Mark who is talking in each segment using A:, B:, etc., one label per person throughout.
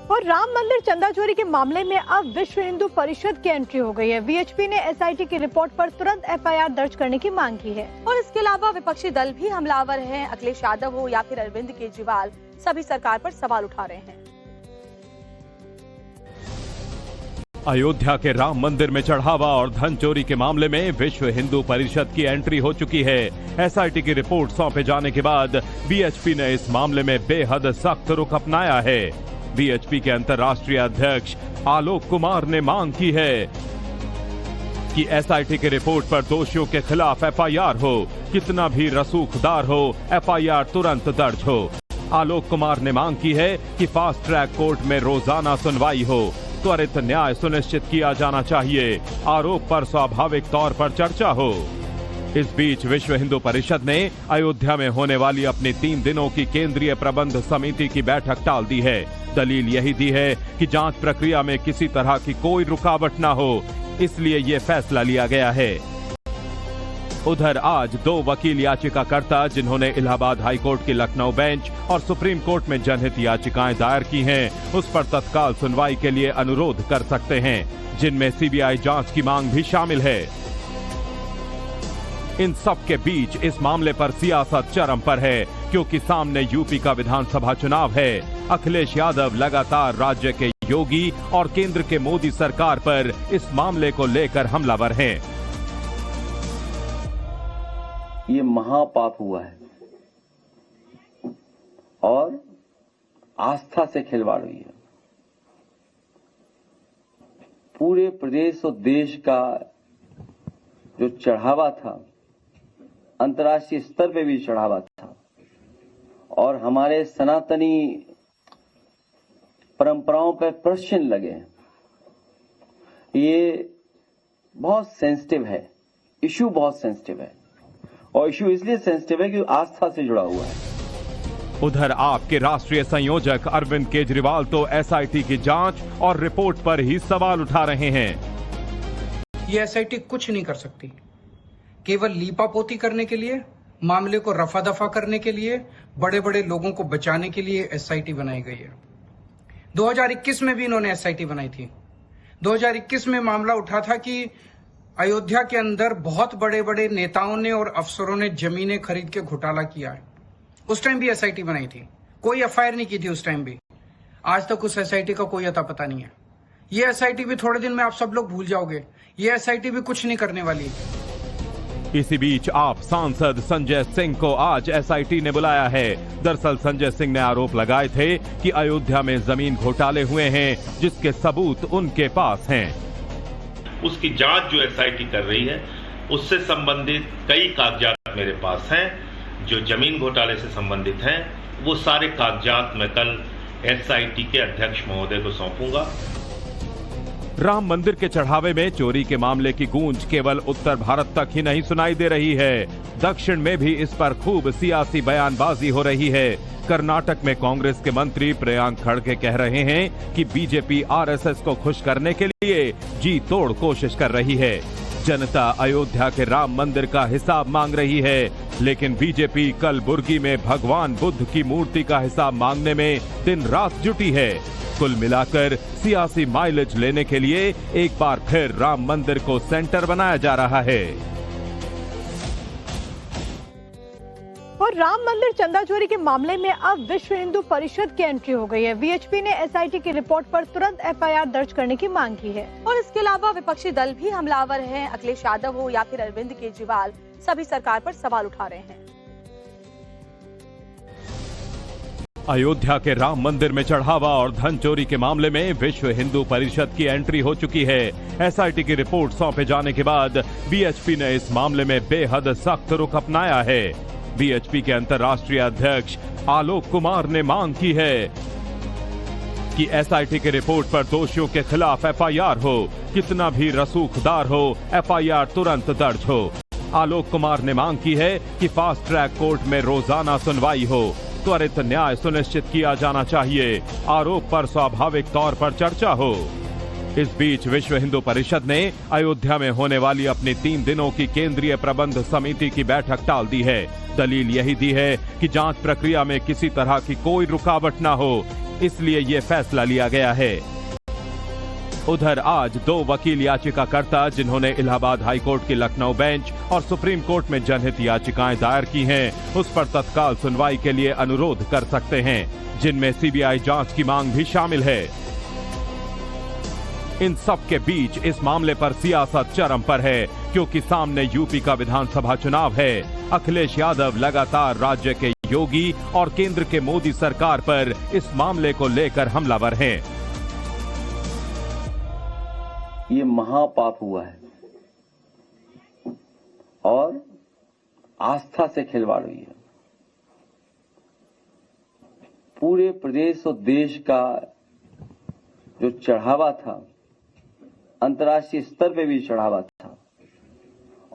A: और राम मंदिर चंदा चोरी के मामले में अब विश्व हिंदू परिषद की एंट्री हो गई है। वीएचपी ने एसआईटी की रिपोर्ट पर तुरंत एफआईआर दर्ज करने की मांग की है।
B: और इसके अलावा विपक्षी दल भी हमलावर हैं। अखिलेश यादव हो या फिर अरविंद केजरीवाल, सभी सरकार पर सवाल उठा रहे हैं।
C: अयोध्या के राम मंदिर में चढ़ावा और धन चोरी के मामले में विश्व हिंदू परिषद की एंट्री हो चुकी है। एसआईटी की रिपोर्ट सौंपे जाने के बाद वीएचपी ने इस मामले में बेहद सख्त रुख अपनाया है। वीएचपी के अंतर्राष्ट्रीय अध्यक्ष आलोक कुमार ने मांग की है कि एसआईटी की रिपोर्ट पर दोषियों के खिलाफ एफआईआर हो, कितना भी रसूखदार हो, एफआईआर तुरंत दर्ज हो। आलोक कुमार ने मांग की है कि फास्ट ट्रैक कोर्ट में रोजाना सुनवाई हो, त्वरित न्याय सुनिश्चित किया जाना चाहिए, आरोप पर स्वाभाविक तौर पर चर्चा हो। इस बीच विश्व हिंदू परिषद ने अयोध्या में होने वाली अपनी 3 दिनों की केंद्रीय प्रबंध समिति की बैठक टाल दी है। दलील यही दी है कि जांच प्रक्रिया में किसी तरह की कोई रुकावट न हो, इसलिए ये फैसला लिया गया है। उधर आज 2 वकील याचिकाकर्ता जिन्होंने इलाहाबाद हाईकोर्ट की लखनऊ बेंच और सुप्रीम कोर्ट में जनहित याचिकाएं दायर की हैं, उस पर तत्काल सुनवाई के लिए अनुरोध कर सकते हैं, जिनमें सीबीआई जांच की मांग भी शामिल है। इन सब के बीच इस मामले पर सियासत चरम पर है, क्योंकि सामने यूपी का विधानसभा चुनाव है। अखिलेश यादव लगातार राज्य के योगी और केंद्र के मोदी सरकार पर इस मामले को लेकर हमलावर हैं।
D: ये महापाप हुआ है और आस्था से खिलवाड़ हुई है। पूरे प्रदेश और देश का जो चढ़ावा था, अंतर्राष्ट्रीय स्तर पे भी चढ़ावा था, और हमारे सनातनी परंपराओं पर प्रश्न लगे। ये बहुत सेंसिटिव है, इशू बहुत सेंसिटिव है, और इशू इसलिए सेंसिटिव है कि आस्था से जुड़ा हुआ है।
C: उधर आपके राष्ट्रीय संयोजक अरविंद केजरीवाल तो एसआईटी की जांच और रिपोर्ट पर ही सवाल उठा रहे हैं।
E: ये एसआईटी कुछ नहीं कर सकती। केवल लीपापोती करने के लिए, मामले को रफा दफा करने के लिए, बड़े बड़े लोगों को बचाने के लिए एसआईटी बनाई गई है। 2021 में भी इन्होंने एसआईटी बनाई थी। 2021 में मामला उठा था कि अयोध्या के अंदर बहुत बड़े बड़े नेताओं ने और अफसरों ने जमीनें खरीद के घोटाला किया है। उस टाइम भी एसआईटी बनाई थी, कोई एफआईआर नहीं की थी उस टाइम भी। आज तक उस एसआईटी का कोई अता पता नहीं है। ये एसआईटी भी थोड़े दिन में आप सब लोग भूल जाओगे। ये एसआईटी भी कुछ नहीं करने वाली।
C: इसी बीच आप सांसद संजय सिंह को आज एसआईटी ने बुलाया है। दरअसल संजय सिंह ने आरोप लगाए थे कि अयोध्या में जमीन घोटाले हुए हैं, जिसके सबूत उनके पास हैं।
F: उसकी जांच जो एसआईटी कर रही है, उससे संबंधित कई कागजात मेरे पास हैं जो जमीन घोटाले से संबंधित हैं। वो सारे कागजात मैं कल एसआईटी के अध्यक्ष महोदय को सौंपूंगा।
C: राम मंदिर के चढ़ावे में चोरी के मामले की गूंज केवल उत्तर भारत तक ही नहीं सुनाई दे रही है, दक्षिण में भी इस पर खूब सियासी बयानबाजी हो रही है। कर्नाटक में कांग्रेस के मंत्री प्रियांक खड़गे कह रहे हैं कि बीजेपी आरएसएस को खुश करने के लिए जी तोड़ कोशिश कर रही है। जनता अयोध्या के राम मंदिर का हिसाब मांग रही है, लेकिन बीजेपी कलबुर्गी में भगवान बुद्ध की मूर्ति का हिसाब मांगने में दिन रात जुटी है। कुल मिलाकर सियासी माइलेज लेने के लिए एक बार फिर राम मंदिर को सेंटर बनाया जा रहा है।
A: और राम मंदिर चंदा चोरी के मामले में अब विश्व हिंदू परिषद की एंट्री हो गई है। वीएचपी ने एसआईटी की रिपोर्ट पर तुरंत एफआईआर दर्ज करने की मांग की है।
B: और इसके अलावा विपक्षी दल भी हमलावर हैं। अखिलेश यादव हो या फिर अरविंद केजरीवाल, सभी सरकार पर सवाल उठा रहे हैं।
C: अयोध्या के राम मंदिर में चढ़ावा और धन चोरी के मामले में विश्व हिंदू परिषद की एंट्री हो चुकी है। एसआईटी की रिपोर्ट सौंपे जाने के बाद वीएचपी ने इस मामले में बेहद सख्त रुख अपनाया है। वीएचपी के अंतर्राष्ट्रीय अध्यक्ष आलोक कुमार ने मांग की है कि एसआईटी की रिपोर्ट पर दोषियों के खिलाफ एफआईआर हो, कितना भी रसूखदार हो, एफआईआर तुरंत दर्ज हो। आलोक कुमार ने मांग की है कि फास्ट ट्रैक कोर्ट में रोजाना सुनवाई हो, त्वरित न्याय सुनिश्चित किया जाना चाहिए, आरोप पर स्वाभाविक तौर पर चर्चा हो। इस बीच विश्व हिंदू परिषद ने अयोध्या में होने वाली अपनी 3 दिनों की केंद्रीय प्रबंध समिति की बैठक टाल दी है। दलील यही दी है कि जांच प्रक्रिया में किसी तरह की कोई रुकावट न हो, इसलिए ये फैसला लिया गया है। उधर आज 2 वकील याचिकाकर्ता जिन्होंने इलाहाबाद हाईकोर्ट की लखनऊ बेंच और सुप्रीम कोर्ट में जनहित याचिकाएं दायर की हैं, उस पर तत्काल सुनवाई के लिए अनुरोध कर सकते हैं, जिनमें सीबीआई जांच की मांग भी शामिल है। इन सब के बीच इस मामले पर सियासत चरम पर है, क्योंकि सामने यूपी का विधानसभा चुनाव है। अखिलेश यादव लगातार राज्य के योगी और केंद्र के मोदी सरकार पर इस मामले को लेकर हमलावर हैं।
D: ये महापाप हुआ है और आस्था से खिलवाड़ हुई है। पूरे प्रदेश और देश का जो चढ़ावा था, अंतर्राष्ट्रीय स्तर पे भी चढ़ावा था,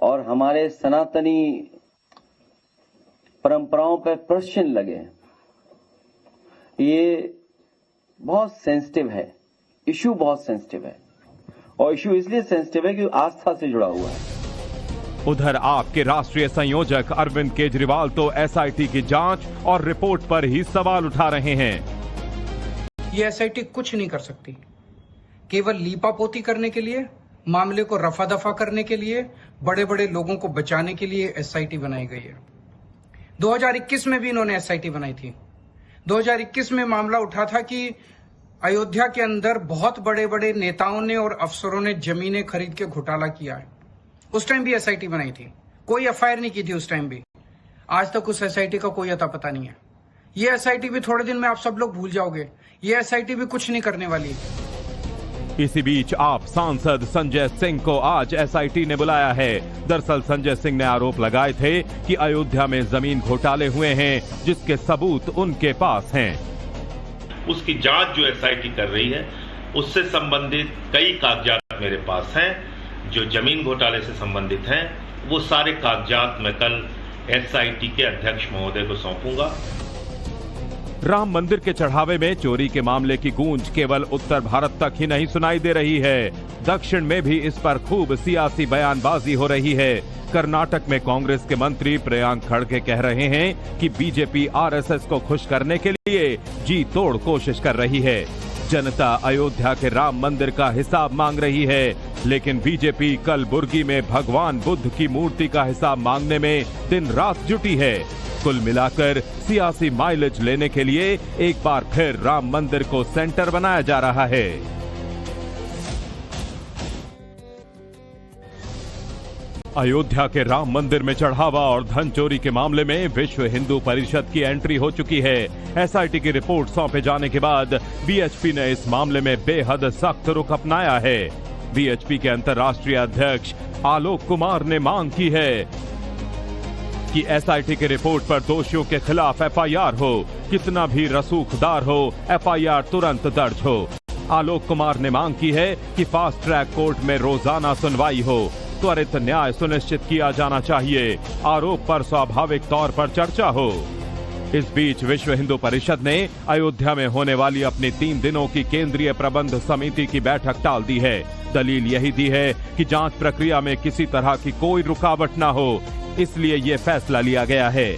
D: और हमारे सनातनी परंपराओं पर प्रश्न लगे। ये बहुत सेंसिटिव है, इशू बहुत सेंसिटिव है, और इशू इसलिए सेंसिटिव है कि आस्था से जुड़ा हुआ है।
C: उधर आपके राष्ट्रीय संयोजक अरविंद केजरीवाल तो एसआईटी की जांच और रिपोर्ट पर ही सवाल उठा रहे हैं।
E: ये एसआईटी कुछ नहीं कर सकती। केवल लीपापोती करने के लिए, मामले को रफा दफा करने के लिए, बड़े बड़े लोगों को बचाने के लिए एसआईटी बनाई गई है। 2021 में भी इन्होंने एसआईटी बनाई थी। 2021 में मामला उठा था कि अयोध्या के अंदर बहुत बड़े बड़े नेताओं ने और अफसरों ने जमीनें खरीद के घोटाला किया है। उस टाइम भी एसआईटी बनाई थी, कोई एफआईआर नहीं की थी उस टाइम भी। आज तक उस एसआईटी का कोई अता पता नहीं है। ये एसआईटी भी थोड़े दिन में आप सब लोग भूल जाओगे। ये एसआईटी भी कुछ नहीं करने वाली।
C: इसी बीच आप सांसद संजय सिंह को आज एसआईटी ने बुलाया है। दरअसल संजय सिंह ने आरोप लगाए थे कि अयोध्या में जमीन घोटाले हुए हैं, जिसके सबूत उनके पास हैं।
F: उसकी जांच जो एसआईटी कर रही है, उससे संबंधित कई कागजात मेरे पास हैं जो जमीन घोटाले से संबंधित हैं। वो सारे कागजात मैं कल एसआईटी के अध्यक्ष महोदय को सौंपूंगा।
C: राम मंदिर के चढ़ावे में चोरी के मामले की गूंज केवल उत्तर भारत तक ही नहीं सुनाई दे रही है, दक्षिण में भी इस पर खूब सियासी बयानबाजी हो रही है। कर्नाटक में कांग्रेस के मंत्री प्रियांक खड़गे कह रहे हैं कि बीजेपी आरएसएस को खुश करने के लिए जी तोड़ कोशिश कर रही है। जनता अयोध्या के राम मंदिर का हिसाब मांग रही है, लेकिन बीजेपी कलबुर्गी में भगवान बुद्ध की मूर्ति का हिसाब मांगने में दिन रात जुटी है। कुल मिलाकर सियासी माइलेज लेने के लिए एक बार फिर राम मंदिर को सेंटर बनाया जा रहा है। अयोध्या के राम मंदिर में चढ़ावा और धन चोरी के मामले में विश्व हिंदू परिषद की एंट्री हो चुकी है। एसआईटी की रिपोर्ट सौंपे जाने के बाद वीएचपी ने इस मामले में बेहद सख्त रुख अपनाया है। वीएचपी के अंतर्राष्ट्रीय अध्यक्ष आलोक कुमार ने मांग की है कि एसआईटी की रिपोर्ट पर दोषियों के खिलाफ एफआईआर हो, कितना भी रसूखदार हो, एफआईआर तुरंत दर्ज हो। आलोक कुमार ने मांग की है कि फास्ट ट्रैक कोर्ट में रोजाना सुनवाई हो, त्वरित न्याय सुनिश्चित किया जाना चाहिए, आरोप पर स्वाभाविक तौर पर चर्चा हो। इस बीच विश्व हिंदू परिषद ने अयोध्या में होने वाली अपनी 3 दिनों की केंद्रीय प्रबंध समिति की बैठक टाल दी है। दलील यही दी है कि जांच प्रक्रिया में किसी तरह की कोई रुकावट न हो, इसलिए ये फैसला लिया गया है।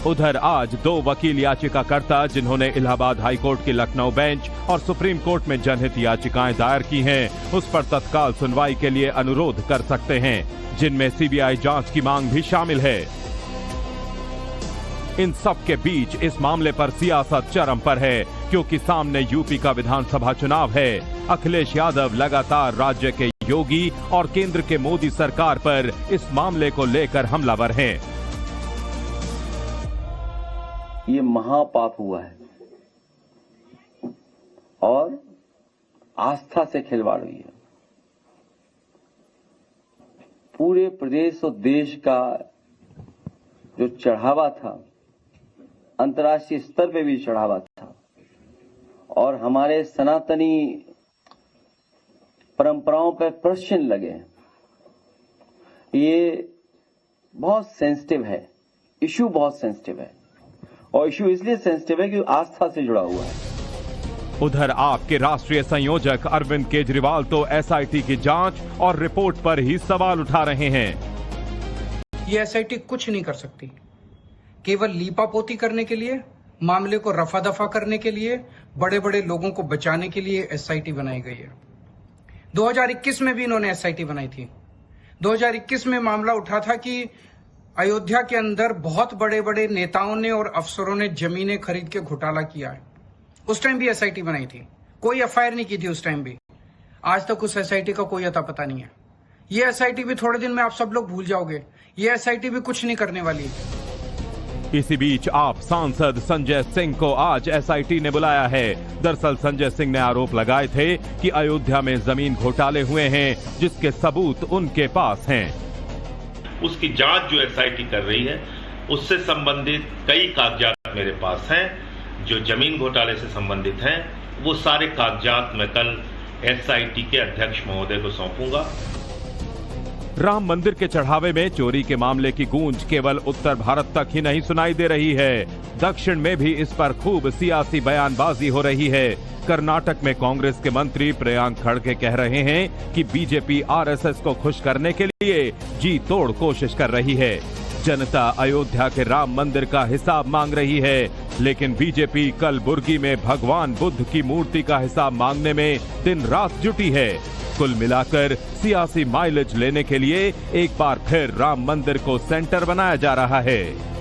C: उधर आज 2 वकील याचिकाकर्ता जिन्होंने इलाहाबाद हाईकोर्ट की लखनऊ बेंच और सुप्रीम कोर्ट में जनहित याचिकाएं दायर की हैं, उस पर तत्काल सुनवाई के लिए अनुरोध कर सकते हैं, जिनमें सीबीआई जांच की मांग भी शामिल है। इन सब के बीच इस मामले पर सियासत चरम पर है, क्योंकि सामने यूपी का विधानसभा चुनाव है। अखिलेश यादव लगातार राज्य के योगी और केंद्र के मोदी सरकार पर इस मामले को लेकर हमलावर हैं।
D: ये महापाप हुआ है और आस्था से खिलवाड़ हुई है। पूरे प्रदेश और देश का जो चढ़ावा था, अंतर्राष्ट्रीय स्तर पे भी चढ़ावा था, और हमारे सनातनी परंपराओं पर प्रश्न लगे। ये बहुत सेंसिटिव है, इशू बहुत सेंसिटिव है, और इशू इसलिए सेंसिटिव है कि आस्था से जुड़ा हुआ है।
C: उधर आपके राष्ट्रीय संयोजक अरविंद केजरीवाल तो एसआईटी की जांच और रिपोर्ट पर ही सवाल उठा रहे हैं।
E: ये एसआईटी कुछ नहीं कर सकती। केवल लीपापोती करने के लिए, मामले को रफा दफा करने के लिए, बड़े बड़े लोगों को बचाने के लिए एसआईटी बनाई गई है। 2021 में भी इन्होंने एसआईटी बनाई थी। 2021 में मामला उठा था कि अयोध्या के अंदर बहुत बड़े बड़े नेताओं ने और अफसरों ने जमीनें खरीद के घोटाला किया है। उस टाइम भी एसआईटी बनाई थी, कोई एफआईआर नहीं की थी उस टाइम भी। आज तक उस एसआईटी का कोई अता पता नहीं है। ये एसआईटी भी थोड़े दिन में आप सब लोग भूल जाओगे। ये एसआईटी भी कुछ नहीं करने वाली।
C: इसी बीच आप सांसद संजय सिंह को आज एसआईटी ने बुलाया है। दरअसल संजय सिंह ने आरोप लगाए थे कि अयोध्या में जमीन घोटाले हुए हैं, जिसके सबूत उनके पास हैं।
F: उसकी जांच जो एसआईटी कर रही है, उससे संबंधित कई कागजात मेरे पास हैं जो जमीन घोटाले से संबंधित हैं। वो सारे कागजात मैं कल एसआईटी के अध्यक्ष महोदय को सौंपूंगा।
C: राम मंदिर के चढ़ावे में चोरी के मामले की गूंज केवल उत्तर भारत तक ही नहीं सुनाई दे रही है, दक्षिण में भी इस पर खूब सियासी बयानबाजी हो रही है। कर्नाटक में कांग्रेस के मंत्री प्रियांक खड़गे कह रहे हैं कि बीजेपी आरएसएस को खुश करने के लिए जी तोड़ कोशिश कर रही है। जनता अयोध्या के राम मंदिर का हिसाब मांग रही है, लेकिन बीजेपी कलबुर्गी में भगवान बुद्ध की मूर्ति का हिसाब मांगने में दिन रात जुटी है। कुल मिलाकर सियासी माइलेज लेने के लिए एक बार फिर राम मंदिर को सेंटर बनाया जा रहा है।